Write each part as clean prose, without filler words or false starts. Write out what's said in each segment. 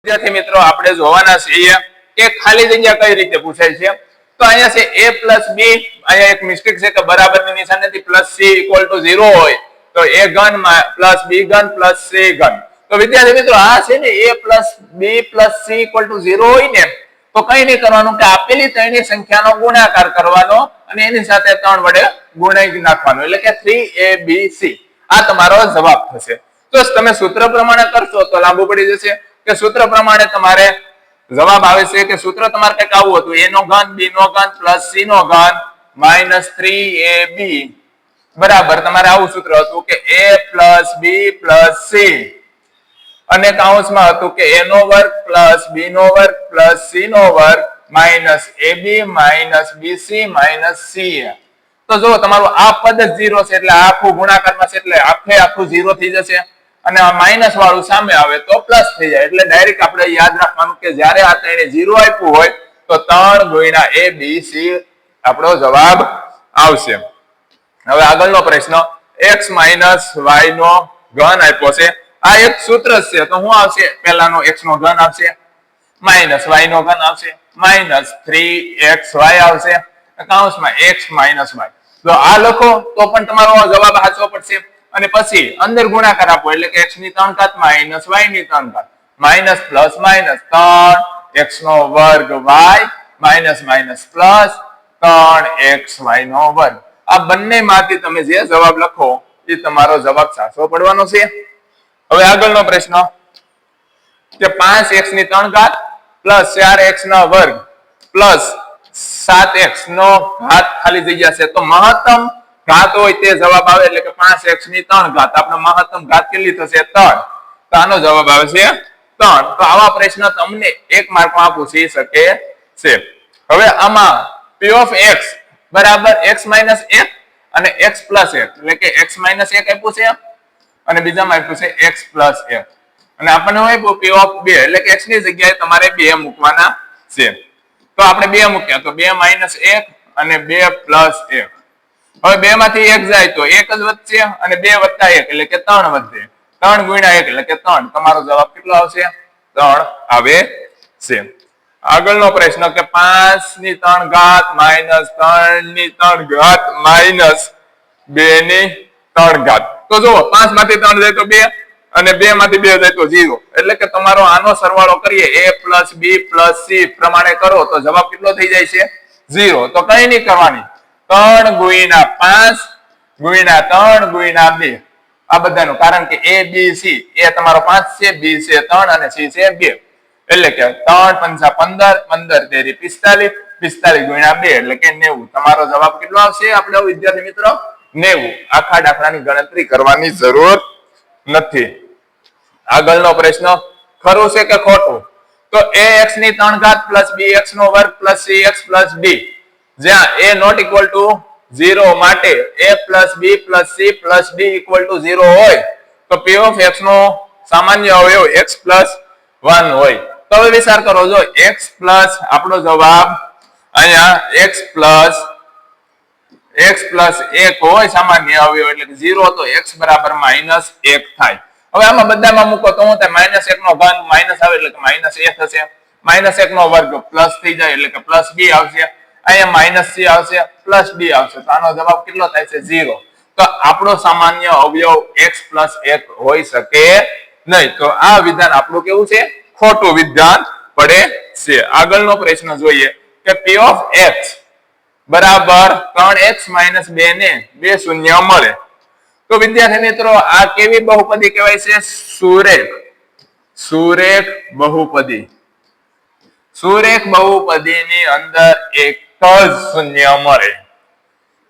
વિદ્યાર્થી મિત્રો આપણે જોવાના છીએ કે ખાલી જગ્યા કઈ રીતે પૂછાય છે તો અહીંયા છે a + b અહીંયા એક મિસ્ટેક છે કે બરાબરની નિશાન નથી +c = 0 હોય તો a ઘન + b ઘન + c ઘન તો વિદ્યાર્થી મિત્રો આ છે ને a + b + c = 0 હોય ને તો કઈ નહીં કરવાનું કે આપેલી ત્રણેય સંખ્યાનો ગુણાકાર કરવાનો અને એની સાથે 3 વડે ગુણાઈ નાખવાનો એટલે કે 3abc આ તમારો જવાબ થશે તો તમે સૂત્ર પ્રમાણે કરશો તો લાંબુ પડી જશે કે સૂત્ર પ્રમાણે તમારે જવાબ આવે છે કે સૂત્ર તમારે કંઈક આવું હતું a નો ઘન b નો ઘન + c નો ઘન - 3ab બરાબર તમારે આવું સૂત્ર હતું કે a + b + c અને કૌંસમાં હતું કે a નો વર્ગ + b નો વર્ગ + c નો વર્ગ - ab - bc - ca તો જો તમારું આ પદ જ 0 છે એટલે આખું ગુણાકારમાં છે એટલે આખું 0 થઈ જશે અને આ માઈનસ વાળું સામે આવે તો પ્લસ થઈ જાય એટલે ડાયરેક્ટ આપણે યાદ રાખવાનું કે જ્યારે આ ત્રણે 0 આપ્યું હોય તો 3 * a b c આપણો જવાબ આવશે હવે આગળનો પ્રશ્ન x - y નો ઘન આપ્યો છે આ એક સૂત્ર છે તો શું આવશે પહેલાનો x નો ઘન આવશે - y નો ઘન આવશે -3xy આવશે કૌંસમાં x - y તો આ લખો તો પણ તમારો જવાબ સાચો પડશે અને પછી અંદર ગુણાકાર આપો એટલે કે x ની 3 ઘાત - y ની 3 ઘાત માઈનસ પ્લસ માઈનસ 3x નો વર્ગ y પ્લસ 3xy નો વર્ગ આ બંનેમાંથી તમે જે જવાબ લખો એ તમારો જવાબ સાચો પડવાનો છે હવે આગળનો પ્રશ્ન કે 5x ની 3 ઘાત પ્લસ 4x નો વર્ગ પ્લસ 7x નો ઘાત ખાલી જગ્યા છે તો મહત્તમ ઘાત હોય તે જવાબ આવે એટલે કે 5x ની 3 ઘાત આપણે મહત્તમ ઘાત કેટલી થશે 3 તો આનો જવાબ આવે છે 3 તો આવા પ્રશ્ન તમને 1 માર્કમાં પૂછી શકે છે હવે આમાં p of x બરાબર x - 1 અને x + 1 એટલે કે x - 1 આપ્યું છે અને બીજામાં આપ્યું છે x + 1 અને આપણને હોય p of 2 એટલે કે x ની જગ્યાએ તમારે 2 મૂકવાના છે તો આપણે 2 મૂક્યા તો 2 - 1 અને 2 + 1 હવે 2 માંથી 1 જાય તો 1 જ વધશે અને 2 + 1 એટલે કે 3 વધશે 3 × 1 એટલે કે 3 તમારો જવાબ કેટલો આવશે 3 આવે છે આગળનો પ્રશ્ન કે 5 ની 3 ઘાત - 3 ની 3 ઘાત - 2 ની 3 ઘાત તો જો 5 માંથી 3 જાય તો 2 અને 2 માંથી 2 જાય તો 0 એટલે કે તમારો આનો સરવાળો કરીએ a + b + c પ્રમાણે કરો તો જવાબ કેટલો થઈ જાય છે 0 તો કઈ નહીં કરવાની 3 × 5 × 3 × 2 આ બધાનું કારણ કે a b c એ તમારો 5 છે b છે 3 અને c છે 2 એટલે કે 3 × 5 = 15 15 × 3 = 45 45 × 2 એટલે કે 90 તમારો જવાબ કેટલો આવશે આપણે વિદ્યાર્થી મિત્રો 90 આખા દાખલાની ગણતરી કરવાની જરૂર નથી આગળનો પ્રશ્ન ખરું છે કે ખોટું તો ax ની 3 ઘાત + bx નો વર્ગ + cx + d જ્યાં a ≠ 0 માટે a + b + c + d = 0 હોય તો p of x નો સામાન્ય અવયવ x + 1 હોય તો હવે વિચાર કરો જો x પ્લસ આપણો જવાબ અહીંયા x + 1 હોય સામાન્ય અવયવ એટલે કે 0 તો x = -1 થાય હવે આમાં બધામાં મૂકો તો શું થાય -1 નો ઘન માઈનસ આવે એટલે કે -a થશે -1 નો વર્ગ પ્લસ થઈ જાય એટલે કે +b આવશે અહીંયા -c આવશે +d આવશે તો આનો જવાબ કેટલો થાય છે 0 તો આપણો સામાન્ય અવયવ x + 1 હોઈ શકે નહીં તો આ વિધાન આપણું કેવું છે ખોટું વિધાન પડે છે આગળનો પ્રશ્ન જોઈએ કે p of x બરાબર 3x - 2 ને 2 શૂન્ય મળે તો વિદ્યાર્થી મિત્રો આ કેવી બહુપદી કહેવાય છે સુરેખ બહુપદી સુરેખ બહુપદીની અંદર એક જ શૂન્ય મળે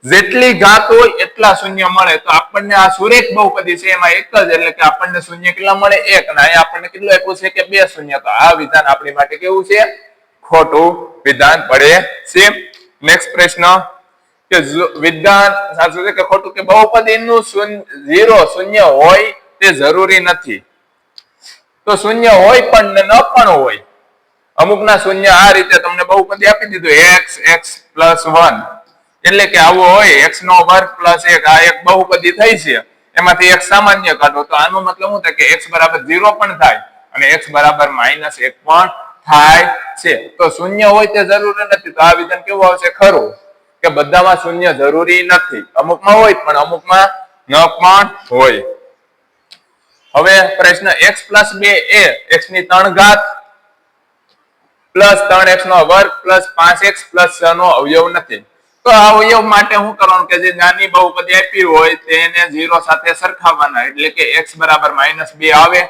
જેટલી ઘાત હોય એટલા શૂન્ય મળે તો આપણને આ સુરેખ બહુપદી છે એમાં એક જ એટલે કે આપણને શૂન્ય કેટલા મળે 1 અને અહીંયા આપણને કેટલું આપ્યું છે કે 2 શૂન્ય તો આ વિધાન આપણી માટે કેવું છે ખોટું વિધાન પડે છે નેક્સ્ટ પ્રશ્ન કે વિધાન સાચું છે કે ખોટું કે બહુપદીનું 0 શૂન્ય હોય તે જરૂરી નથી તો શૂન્ય હોય પણ ન પણ હોય અમુકના શૂન્ય આ રીતે તમને બહુપદી આપી દીધું x + 1 એટલે કે આવો હોય x નો વર્ગ + 1 આ એક બહુપદી થઈ છે એમાંથી એક સામાન્ય કાઢો તો આનો મતલબ શું થાય કે x = 0 પણ થાય અને x બરાબર -1 પણ થાય છે. તો શૂન્ય હોય તે જરૂરી નથી, તો આ વિધાન કેવું આવશે? ખરું. કે બધામાં શૂન્ય જરૂરી નથી, અમુકમાં હોય પણ અમુકમાં ન પણ હોય. હવે પ્રશ્ન x + 2 એ x ની 3 ઘાત પ્લસ 3x નો વર્ગ પ્લસ 5x પ્લસ 6 નો અવયવ નથી. તો આ અવયવ માટે શું કરવાનું કે જે નાની બહુપદી આપી હોય તેને 0 સાથે સરખાવવાના, એટલે કે x બરાબર -2 આવે.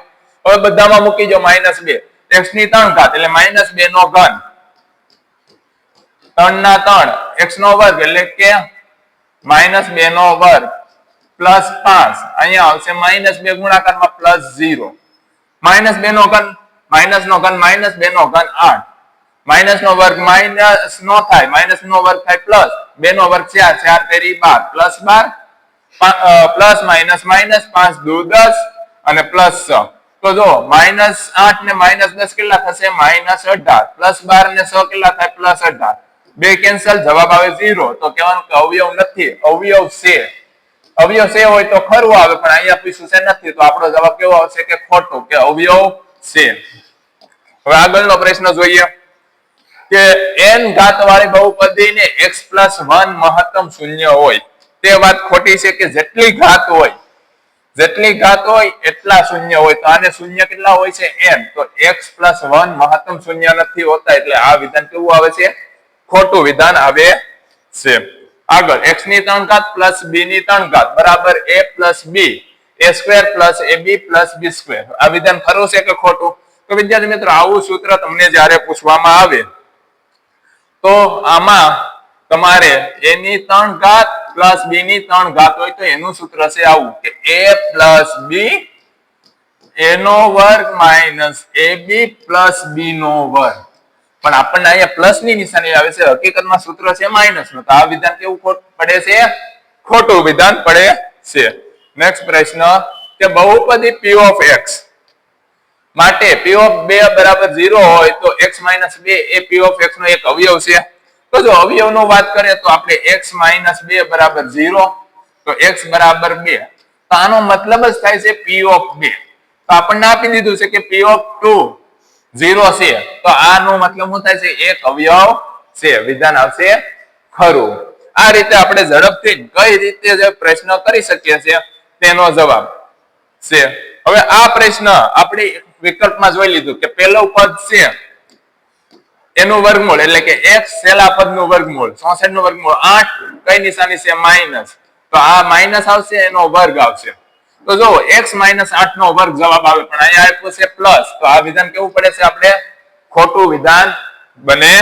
હવે બધામાં મૂકી દો -2, x ની 3 ઘાત એટલે -2 નો ઘન, 3 ના 3 x નો વર્ગ એટલે કે -2 નો વર્ગ પ્લસ 5, અહીંયા આવશે -2 ગુણાકારમાં પ્લસ 0, -2 નો ઘન માઇનસ નો ઘન -2 નો ઘન 8, માઇનસ નો વર્ગ માઇનસ નો થાય, માઇનસ નો વર્ગ થાય પ્લસ, 2 નો વર્ગ 4, 4 તેરી 12 પ્લસ 12, પ્લસ માઇનસ માઇનસ 5 દુ 10 અને પ્લસ 6. તો જો -8 ને -10 કેટલા થશે? -18, પ્લસ 12 ને 6 કેટલા થાય? પ્લસ 18. બે કેન્સલ, જવાબ આવે 0. તો કહેવાનું કે અવયવ નથી, અવયવ છે. અવયવ છે હોય તો ખરું આવે, પણ અહીંયા પૂછ્યું છે નથી, તો આપણો જવાબ કેવો આવશે? કે ખોટું, કે અવયવ છે. હવે આગળનો પ્રશ્ન જોઈએ કે n ઘાત વાળી બહુપદીને x + 1 મહત્તમ શૂન્ય હોય. તે વાત ખોટી છે કે જેટલી ઘાત હોય એટલા શૂન્ય હોય. તો આને શૂન્ય કેટલા હોય છે? n. તો x + 1 મહત્તમ શૂન્ય નથી હોતા, એટલે આ વિધાન કેવું આવે છે? ખોટું વિધાન આવે છે. આગળ x ની 3 ઘાત પ્લસ b ની 3 ઘાત બરાબર a + b, a² + ab + b². આ વિધાન ખરું છે કે ખોટું? તો વિદ્યાર્થી મિત્રો, આવું સૂત્ર તમને જ્યારે પૂછવામાં આવે તો આમાં તમારે a ની 3 ઘાત પ્લસ b ની 3 ઘાત હોય તો એનું સૂત્ર છે આવું કે a + b a નો વર્ગ માઇનસ ab + b નો વર્ગ. પણ આપણને અહીંયા પ્લસ ની નિશાની આવે છે, હકીકતમાં સૂત્ર છે માઇનસ નું. તો આ વિધાન કેવું પડે છે? ખોટું વિધાન પડે છે. નેક્સ્ટ પ્રશ્ન કે બહુપદી p of x માટે p of 2 બરાબર 0 હોય તો x - 2 A p of x નો એક અવયવ છે. તો જો અવયવનો વાત કરીએ તો આપણે x - 2 બરાબર 0, તો x બરાબર 2. તો આનો મતલબ જ થાય છે p of 2. તો આપણને આપી દીધું છે કે p of 2 0 છે, તો આનો મતલબ શું થાય છે? એક અવયવ છે. વિધાન આવશે ખરું. આ રીતે આપણે ઝડપથી કઈ રીતે જે પ્રશ્ન કરી શકીએ છીએ તેનો જવાબ છે. હવે આ પ્રશ્ન આપણે વિકલ્પમાં જોઈ લીધું કે પહેલું પદ છે એનું વર્ગમૂળ, એટલે કે x છેલ્લા પદનું વર્ગમૂળ, 64 નું વર્ગમૂળ 8, કઈ નિશાની છે? માઇનસ. તો આ માઇનસ આવશે, એનો વર્ગ આવશે. તો જો x - 8 નો વર્ગ જવાબ આવે, પણ અહીંયા આપ્યું છે પ્લસ. તો આ વિધાન કેવું પડે છે? આપણે ખોટું વિધાન બને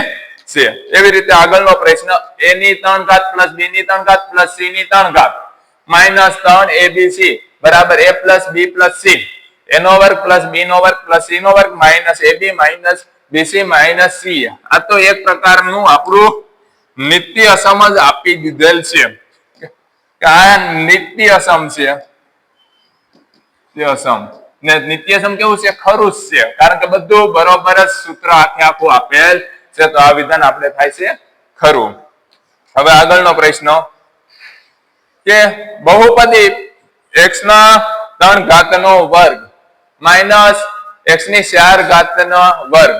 છે. એવી રીતે આગળનો પ્રશ્ન a ની 3 ઘાત પ્લસ b ની 3 ઘાત પ્લસ c ની 3 ઘાત -3 abc બરાબર a + b + c, a નો વર્ગ પ્લસ b નો વર્ગ પ્લસ c નો વર્ગ -ab -bc - c. આ તો એક પ્રકારનું આપણું નિત્ય સમજ આપી દીધેલ છે કે આ નિત્યસમ છે. નિત્યસમ કેવું છે? ખરું જ છે, કારણ કે બધું બરોબર જ સૂત્ર આખું આપેલ છે. તો આ વિધાન આપણે થાય છે ખરું. હવે આગળનો પ્રશ્ન કે બહુપદી x ના 3 ઘાતનો વર્ગ માઇનસ x ની 4 ઘાતનો વર્ગ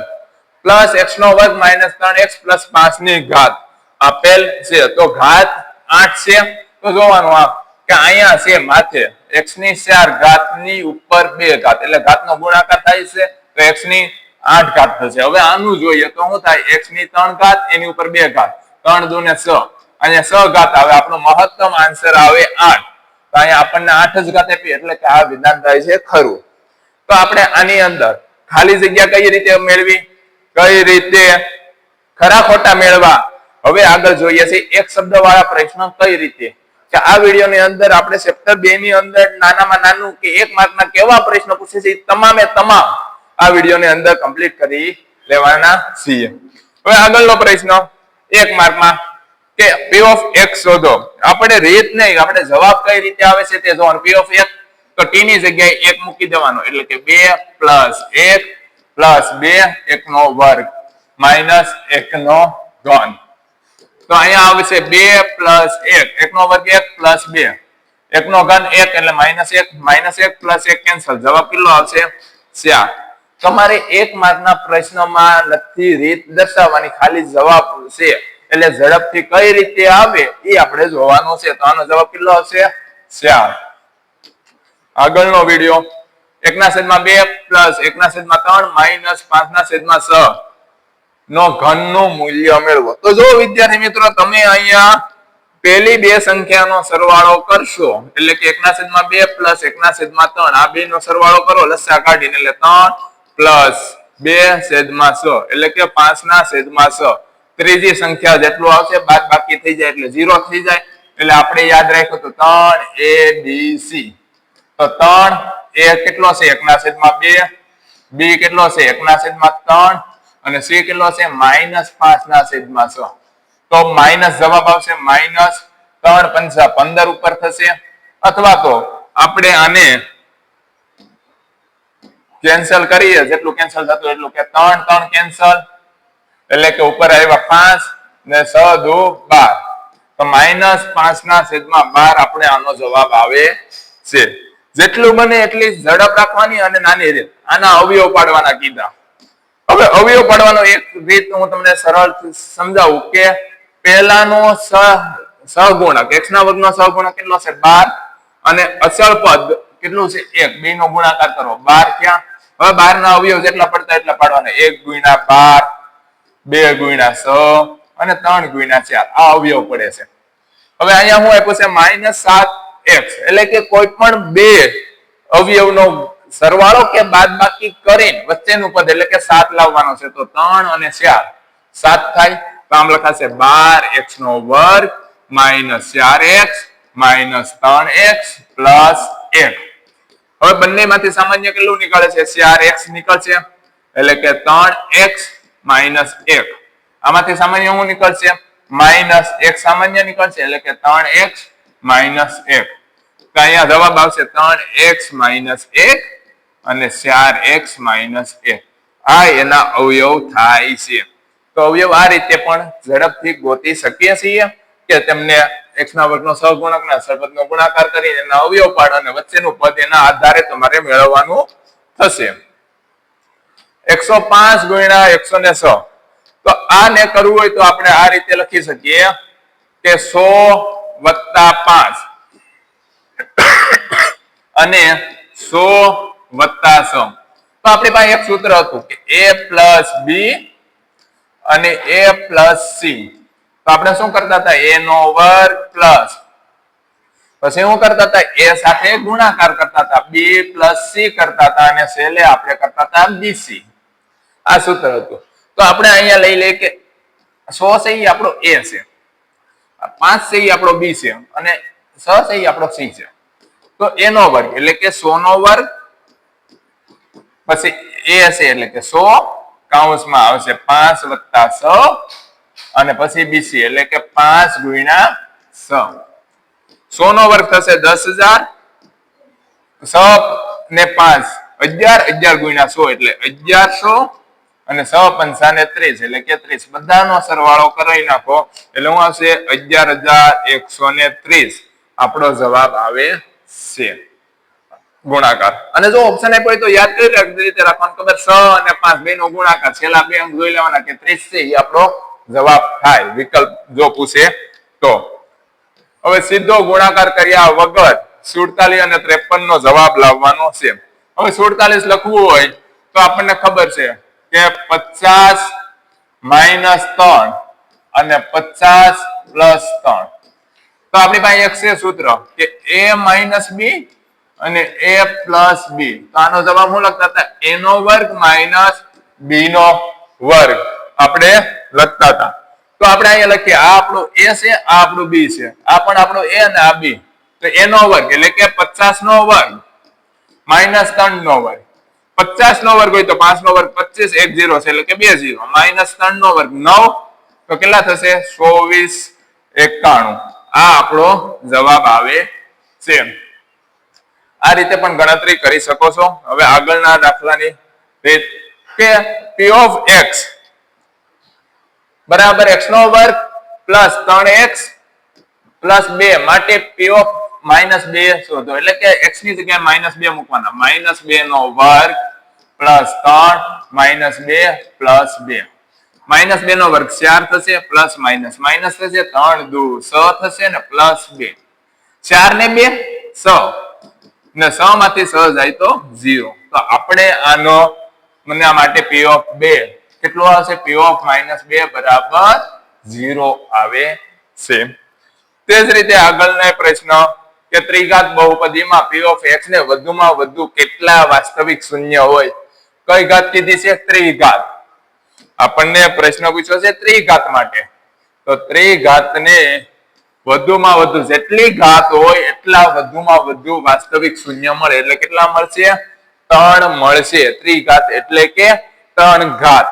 પ્લસ x નો વર્ગ -3x + 5 ની ઘાત આપેલ છે. તો ઘાત 8 છે. તો જોવાનું આ કે અહીંયા છે માથે x ની 4 ઘાત ની ઉપર 2 ઘાત, એટલે ઘાતનો ગુણાકાર થાય છે, તો x ની 8 ઘાત થશે. હવે આનું જોઈએ તો શું થાય? x ની 3 ઘાત એની ઉપર 2 ઘાત, 3 દુ ને 6, અહીંયા 6 ઘાત આવે. આપણો મહત્તમ આન્સર આવે 8. તો અહીંયા આપણને 8 જ ઘાત આપી, એટલે કે આ વિધાન થાય છે ખરું. તો આપણે આની અંદર ખાલી જગ્યા કઈ રીતે મેળવી, કઈ રીતે ખરા ખોટા મેળવા, હવે આગળ જોઈએ છે એક શબ્દ વાળા પ્રશ્ન કઈ રીતે. કે આ વિડીયોની અંદર આપણે ચેપ્ટર 2 ની અંદર નાનામાં નાનું કે 1 માર્કના કેવા પ્રશ્ન પૂછે છે તમામે તમામ આ વિડીયોની અંદર કમ્પ્લીટ કરી લેવાના છીએ. હવે આગળનો પ્રશ્ન 1 માર્કમાં કે p of x શોધો. આપણે રીત નહીં, આપણે જવાબ કઈ રીતે આવે છે તે જોવાનું. p of x તો t ની જગ્યાએ 1 મૂકી દેવાનો, એટલે કે 2 + 1 + 2 1 નો વર્ગ માઇનસ 1 નો ઘન. તો અહીંયા આવશે 2 + 1 1 નો વર્ગ 1 + 2 1 નો ઘન 1 એટલે -1 + 1 કેન્સલ, જવાબ કેટલો આવશે? 4. તમારે 1 માર્કના પ્રશ્નમાં નથી રીત દર્શાવવાની, ખાલી જવાબ છે. એટલે ઝડપથી કઈ રીતે આવે એ આપણે જોવાનું છે. તો આનો જવાબ કેટલો આવશે? 4. આગળનો વિડિયો 1/2 પ્લસ 1/3 માઇનસ 5/6 નો ઘનનું મૂલ્ય મેળવો. તો જો વિદ્યાર્થી મિત્રો, તમે અહીંયા પહેલી બે સંખ્યાનો સરવાળો કરશો એટલે કે 1/2 પ્લસ 1/3 આ બે નો સરવાળો કરો લસાઅ કાઢીને, એટલે 3 પ્લસ 2/6 એટલે કે 5/6. ત્રીજી સંખ્યા જેટલું આવશે બાદ બાકી થઈ જાય એટલે 0 થઈ જાય. એટલે આપણે યાદ રાખ્યું તો 3ABC. તો 3 એ કેટલો છે? 1/2. B કેટલો છે? 1/3 અને C કેટલો છે? -5/6. તો માઇનસ જવાબ આવશે -3 પંચા 15 ઉપર થશે. અથવા તો આપણે આને કેન્સલ કરીએ, જેટલું કેન્સલ થતું એટલું, કે 3 કેન્સલ એટલે કે ઉપર આવ્યા 5 ને 6 દુ 12. તો -5/12 આપણે આનો જવાબ આવે છે. જેટલું બને એટલી ઝડપ રાખવાની અને નાની રીત. આના અવયવ પાડવાના કીધા. હવે અવયવ પાડવાનો એક રીત હું તમને સરળ સમજાવું કે પહેલાનો સહગુણક x ના વર્ગનો સહગુણક કેટલો છે? 12 અને અચળ પદ કેટલું છે? 1. બે નો ગુણાકાર કરો. 12 ક્યાં? હવે 12 ના અવયવ જેટલા પડતા એટલા પાડવાના. 1 × 12, 2 × 6 અને 3 × 4 આ અવયવ પડે છે. હવે અહીંયા હું આપ્યું છે -7x એટલે કે કોઈ પણ બે અવયવનો સરવાળો કે બાદબાકી કરીને વચ્ચેનું પદ એટલે કે 7 લાવવાનો છે. તો 3 અને 4 7 થાય. તો આમ લખાશે 12x² -4x -3x + 1. હવે બંનેમાંથી સામાન્ય કેટલું નીકળે છે? 4x નીકળશે એટલે કે 3x - 1. આમાંથી સામાન્ય શું નીકળશે? -1 સામાન્ય નીકળશે એટલે કે 3x - 1. તો અહીંયા જવાબ આવશે 3x - 1 અને 4x - 1. આ એના અવયવ થાય છે. તો અવયવ આ રીતે પણ ઝડપથી ગોતી શકીએ છીએ કે તેમને x ના વર્ગનો સહગુણક ના સરપદનો ગુણાકાર કરીને એના અવયવ પાડો અને વચ્ચેનું પદ એના આધારે તમારે મેળવવાનું થશે. 105 × 106. તો આને કરવું હોય તો આપણે આ રીતે લખી શકીએ કે 100 + 5 અને 100 + 6. તો આપણી પાસે એક સૂત્ર હતું કે a + b અને a + c. તો આપણે શું કરતા હતા? a નો વર્ગ પ્લસ પછી શું કરતા હતા? a સાથે ગુણાકાર કરતા હતા, b + c કરતા હતા અને છેલ્લે આપણે કરતા હતા bc. આ સૂત્ર હતું. તો આપણે અહીંયા લઈ લઈએ કે 100 છે એ આપણો a છે, 5 છે એ આપણો b છે અને 6 છે એ આપણો c છે. તો a નો વર્ગ એટલે કે 100 નો વર્ગ પછી a છે એટલે કે 100 કૌંસમાં આવશે 5 + 6 અને પછી bc એટલે કે 5 × 6. 100 નો વર્ગ થશે 10,000, 6 ને 5 11, 11 × 100 એટલે 1100 અને 6 પંચા ને 30 એટલે કે 30. બધાનો સરવાળો કરી નાખો એટલે શું આવશે? 11,130 આપણો જવાબ આવે છે ગુણાકાર. અને જો ઓપ્શન આપ્યો હોય તો યાદ કરી રીતે રાખવાનું, ખબર 6 અને 5 બે નો ગુણાકાર છેલ્લા બે અંક જોઈ લેવાના કે 30 છે એ આપણો જવાબ થાય વિકલ્પ જો પૂછે તો. હવે સીધો ગુણાકાર કર્યા વગર 47 અને 53 નો જવાબ લાવવાનો છે. હવે 47 લખવું હોય તો આપણને ખબર છે કે 50 - 3 અને 50 + 3. તો આપણી પાસે એક છે સૂત્ર કે a - b અને a + b. તો આનો જવાબ શું લખતા હતા? a નો વર્ગ - b નો વર્ગ આપણે લખતા હતા. તો આપણે અહીંયા લખીએ આ આપણું a છે, આ આપણું b છે, આ પણ આપણું a અને આ b. તો a નો વર્ગ એટલે કે 50 નો વર્ગ - 3 નો વર્ગ. 50 નો વર્ગ હોય તો 5 નો વર્ગ 25, 1 0 છે એટલે કે 2 0 -3 નો વર્ગ 9 તો કેટલા થશે? 24 91. આ આપણો જવાબ આવે છે. આ રીતે પણ ગણતરી કરી શકો છો. હવે આગળના દાખલાની રીત કે p of x બરાબર x નો વર્ગ પ્લસ 3x પ્લસ 2 માટે p of -2 શોધો. એટલે કે x ની જગ્યાએ -2 મૂકવાના. -2 નો વર્ગ પ્લસ 3 માઇનસ 2 પ્લસ 2 માઇનસ 2 નો વર્ગ 4 થશે પ્લસ માઇનસ માઇનસ થશે 3 દુ 6 થશે ને પ્લસ 2 4 ને 2 6 ને 6 માંથી 6 જાય તો 0 તો આપણે આનો મને આ માટે p ઓફ 2 કેટલો આવશે p ઓફ -2 બરાબર 0 આવે છે તે જ રીતે આગળનો પ્રશ્ન કે ત્રિઘાત બહુપદીમાં p ઓફ x ને વધુમાં વધુ કેટલા વાસ્તવિક શૂન્ય હોય કઈ ઘાત કીધી છે ત્રિઘાત આપણને પ્રશ્ન પૂછ્યો છે ત્રિઘાત માટે તો ત્રિઘાતને વધુમાં વધુ જેટલી ઘાત હોય એટલા વધુમાં વધુ વાસ્તવિક શૂન્ય મળે એટલે કેટલા મળશે 3 મળશે ત્રિઘાત એટલે કે 3 ઘાત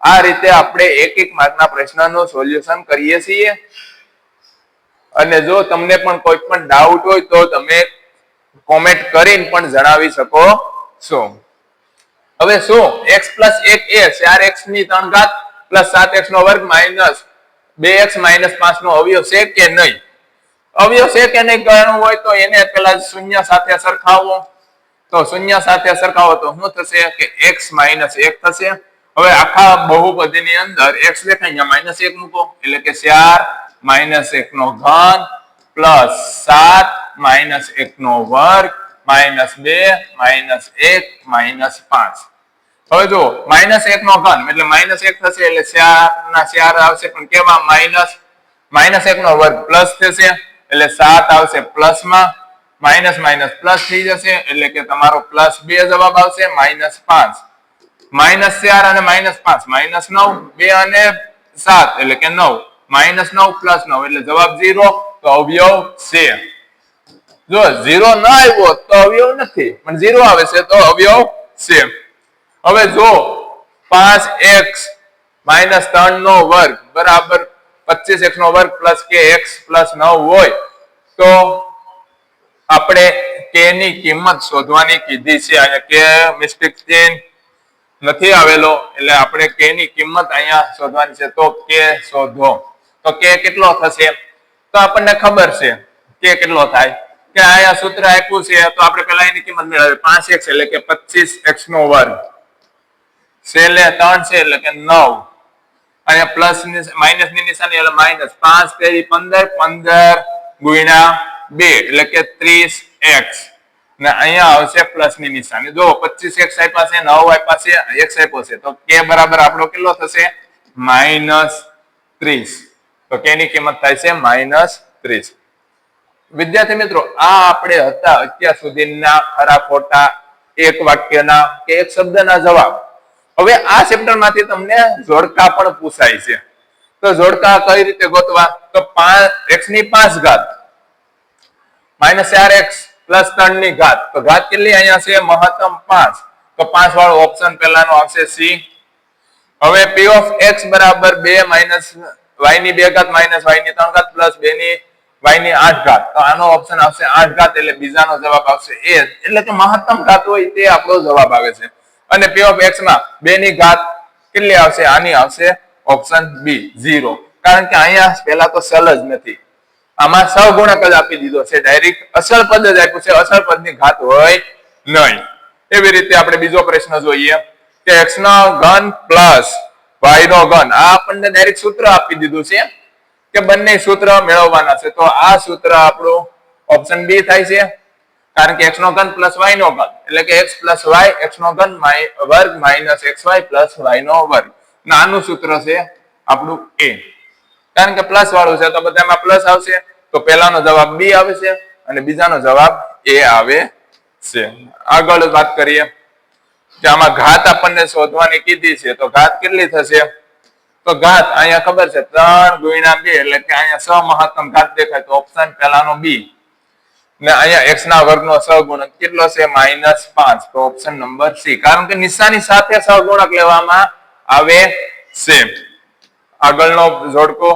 આ રીતે આપણે એક એક માર્કના પ્રશ્નનું સોલ્યુશન કરીએ છીએ અને જો તમને પણ કોઈ પણ ડાઉટ હોય તો તમે કોમેન્ટ કરીને પણ જણાવી શકો છો હવે શું x + 1 એ 4x ની 3 ઘાત + 7x નો વર્ગ માઈનસ 2x - 5 નો અવયવ છે કે નહીં અવયવ છે કે નહીં ગણવું હોય તો એને પહેલા શૂન્ય સાથે સરખાવો તો શૂન્ય સાથે સરખાવો તો શું થશે કે x - 1 થશે હવે આખા બહુપદીની અંદર x દેખાય અહીંયા -1 મૂકો એટલે કે 4 - 1 નો ઘન + 7 - 1 નો વર્ગ -2 - 1 -5 હવે જો -1 નો ઘન એટલે -1 થશે એટલે 4 ના 4 આવશે પણ કેવા -1 નો વર્ગ પ્લસ થશે એટલે 7 આવશે પ્લસ માં માઇનસ માઇનસ પ્લસ થઈ જશે એટલે કે તમારો +2 જવાબ આવશે -5 -4 અને -5 -9 2 અને 7 એટલે કે 9 -9 + 9 એટલે જવાબ 0 તો અવયવ છે જો 0 ન આવ્યો તો અવયવ નથી પણ 0 આવે છે તો અવયવ છે હવે જો 5x - 3 નો વર્ગ બરાબર 25x નો વર્ગ + kx + 9 હોય તો આપણે k ની કિંમત શોધવાની કીધી છે અને કે મિસ્ટેક ચેન નથી આવેલો એટલે આપણે k ની કિંમત અહીંયા શોધવાની છે તો k શોધો તો k કેટલો થશે તો આપણને ખબર છે k કેટલો થાય કે અહીંયા સૂત્ર આપ્યું છે તો આપણે પહેલા એની કિંમત મેળવીએ 5x એટલે કે 25x નો વર્ગ છેલ્લે 3 છે એટલે કે 9 અહીંયા પ્લસ ની માઈનસ ની નિશાની એટલે માઈનસ 5 તેરી 15 15 ગુણ્યા 2 એટલે કે 30x ને અહીંયા આવશે પ્લસ ની નિશાની જો 25x આપ્યા છે 9 આપ્યા છે x આપ્યો છે તો k બરાબર આપણો કેટલો થશે -30 તો k ની કિંમત થાય છે -30 વિદ્યાર્થી મિત્રો આ આપણે હતા અત્યાર સુધીના ખરા ખોટા એક વાક્યના કે એક શબ્દના જવાબ હવે આ ચેપ્ટર માંથી તમને જોડકા પણ પૂછાય છે તો જોડકા કઈ રીતે ગોતવા તો 5x ની 5 ઘાત -4x + 3 ની ઘાત તો ઘાત કેટલી અહીંયા છે મહત્તમ 5 તો 5 વાળો ઓપ્શન પહેલાનો આવશે C હવે p ઓફ x બરાબર 2 - y ની 2 ઘાત - y ની 3 ઘાત + 2 ની y ની 8 ઘાત તો આનો ઓપ્શન આવશે 8 ઘાત એટલે બીજાનો જવાબ આવશે a એટલે કે મહત્તમ ઘાત હોય તે આપણો જવાબ આવે છે અને p ઓફ x માં 2 ની ઘાત કેટલી આવશે આની આવશે ઓપ્શન B 0 કારણ કે અહીંયા પહેલા તો ચલ જ નથી આમાં સહગુણક જ આપી દીધો છે ડાયરેક્ટ અસલ પદ જ આપ્યું છે અસલ પદની ઘાત હોય નહીં એવી રીતે આપણે બીજો પ્રશ્ન જોઈએ કે x નો ઘન + y નો ઘન આ આપણને ડાયરેક્ટ સૂત્ર આપી દીધું છે કે બંને સૂત્ર મેળવવાના છે તો આ સૂત્ર આપણું ઓપ્શન B થાય છે કારણ કે x નો ઘન + y નો ઘન એટલે કે x + y x નો ઘન વર્ગ -xy + y નો વર્ગ નાનું સૂત્ર છે આપણું a કારણ કે પ્લસ વાળું છે તો બધામાં પ્લસ આવશે તો પહેલાનો જવાબ B આવે છે અને બીજાનો જવાબ A આવે છે આગળ વાત કરીએ કે આમાં ઘાત આપણને શોધવાની કીધી છે તો ઘાત કેટલી થશે તો ઘાત અહીંયા ખબર છે 3 × 2 એટલે કે અહીંયા સમહત્તમ ઘાત દેખાય તો ઓપ્શન પહેલાનો B ને અહીંયા x ના વર્ગનો સહગુણક કેટલો છે -5 તો ઓપ્શન નંબર C કારણ કે નિશાની સાથે સહગુણક લેવામાં આવે છે આગળનો જોડકો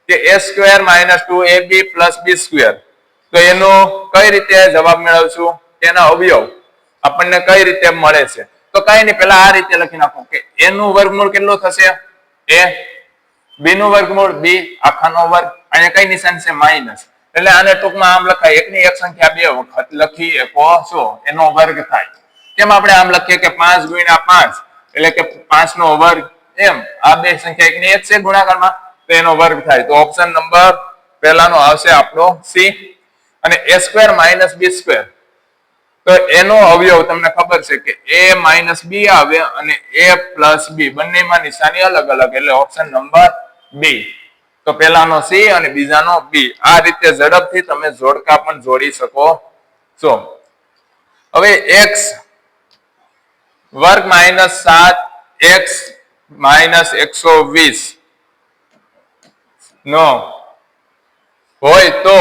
કે a² - 2ab + b² તો એનો કઈ રીતે જવાબ મેળવશું તેના અવયવ આપણને કઈ રીતે મળે છે તો કઈ નહીં પહેલા આ રીતે લખી નાખો કે a નું વર્ગમૂળ કેટલું થશે a b નું વર્ગમૂળ b આખાનો વર્ગ અહીંયા કઈ નિશાની છે માઈનસ એટલે આને ટૂંકમાં આમ લખાય એક ની એક સંખ્યા બે વખત લખી શકો છો એનો વર્ગ થાય કેમ આપણે આમ લખીએ કે 5 ગુણ્યા 5 એટલે કે 5 નો વર્ગ, એમ આ બે સંખ્યા એકની એક છે ગુણાકારમાં તો એનો વર્ગ થાય. તો ઓપ્શન નંબર પહેલાનો આવશે આપણો સી. અને a square minus b square, તો એનો અવયવ તમને ખબર છે કે a માઇનસ b આવે અને a પ્લસ b બંનેમાં નિશાની અલગ અલગ એટલે ઓપ્શન નંબર બી. તો પહેલાનો સી અને બીજાનો બી. આ રીતે ઝડપથી તમે જોડકા પણ જોડી શકો છો. હવે x વર્ગ માઇનસ 7 x માઇનસ 120 નો હોય તો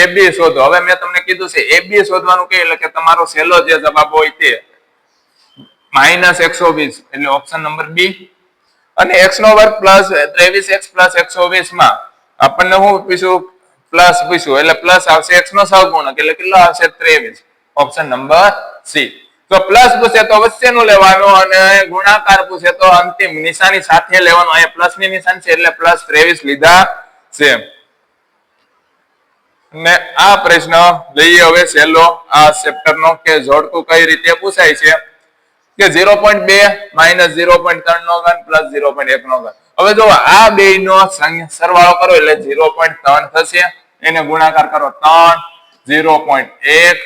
ab શોધો. હવે મેં તમને કીધું છે ab શોધવાનું કે એટલે કે તમારો સહેલો જે જવાબ હોય તે માઇનસ 120 એટલે ઓપ્શન નંબર બી. અને x નો વર્ગ પ્લસ 23x પ્લસ 120 માં આપણને શું પૂછ્યું? પ્લસ પૂછ્યું એટલે પ્લસ આવશે x નો સહગુણક એટલે કેટલો આવશે? 23. Option number C. તો પ્લસ પૂછે તો વચ્ચેનું લેવાનું અને ગુણાકાર પૂછે તો અંતિમ નિશાની સાથે લેવાનું. અહીંયા પ્લસ ની નિશાની છે એટલે પ્લસ 23 લીધા છે. ને આ પ્રશ્ન લઈએ હવે સહેલો આ ચેપ્ટર નો કે જોડકું કઈ રીતે પૂછાય છે કે 0.2 માઇનસ 0.3 નો ઘન પ્લસ 0.1 નો ઘન. હવે જો આ બે નો સરવાળો કરો એટલે 0.3 થશે. એને ગુણાકાર કરો 3, 0.1,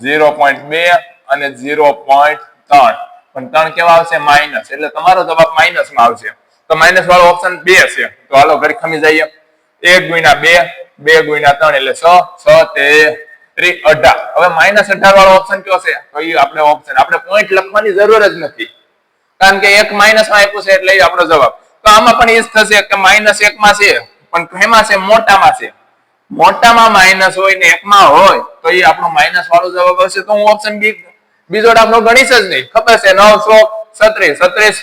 0.2 અને 0.3. પણ 3 કેવા આવશે? માઇનસ. એટલે તમારો જવાબ માઇનસ માં આવશે. તો માઇનસ વાળો ઓપ્શન 2 છે. તો હાલો ઘડી ખમી જઈએ. 1 ગુણ્યા 2, 2 ગુણ્યા 3 એટલે 6, 6 18. હવે માઇનસ 18 વાળો ઓપ્શન કયો છે? તો એ આપણે ઓપ્શન આપણે પોઈન્ટ લખવાની જરૂર જ નથી, કારણ કે એક માઇનસ માં આપ્યું છે એટલે એ આપણો જવાબ. તો આમાં પણ એ જ થશે કે માઇનસ 1 માં છે પણ કેમાં છે? મોટામાં છે. મોટામાં માઇનસ હોય ને 1 માં હોય તો એ આપણો માઇનસ વાળો જવાબ હશે. તો હું ઓપ્શન બી બીજો દાખલો ગણીશ જ નહીં. ખબર છે 936, 36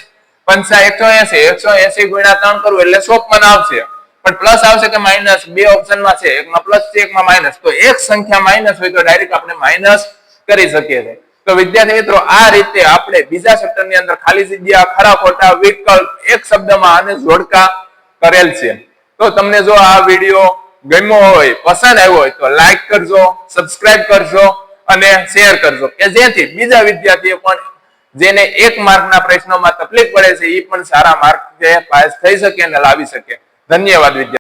પંચા 180, 180 ગુણ્યા 3 કરવું એટલે 54 આવશે. પણ પ્લસ આવશે કે માઇનસ? બે ઓપ્શન માં છે, એકમાં પ્લસ છે એકમાં માઇનસ. તો એક સંખ્યા માઇનસ હોય તો ડાયરેક્ટ આપણે માઇનસ કરી શકીએ છીએ. તો વિદ્યાર્થી મિત્રો આ રીતે આપણે બીજા ચેપ્ટર ની અંદર ખાલી જગ્યા, ખરા ખોટા, વિકલ્પ એક શબ્દમાં આને જોડકા કરેલ છે. તો તમને જો આ વિડીયો ગમ્યો હોય, પસંદ આવ્યો હોય તો લાઈક કરજો, સબસ્ક્રાઇબ કરજો અને શેર કરજો કે જેથી બીજા વિદ્યાર્થીઓ પણ જેને 1 માર્કના પ્રશ્નોમાં તકલીફ પડે છે એ પણ સારા માર્ક પાસ થઈ શકે અને લાવી શકે. ધન્યવાદ વિદ્યાર્થી.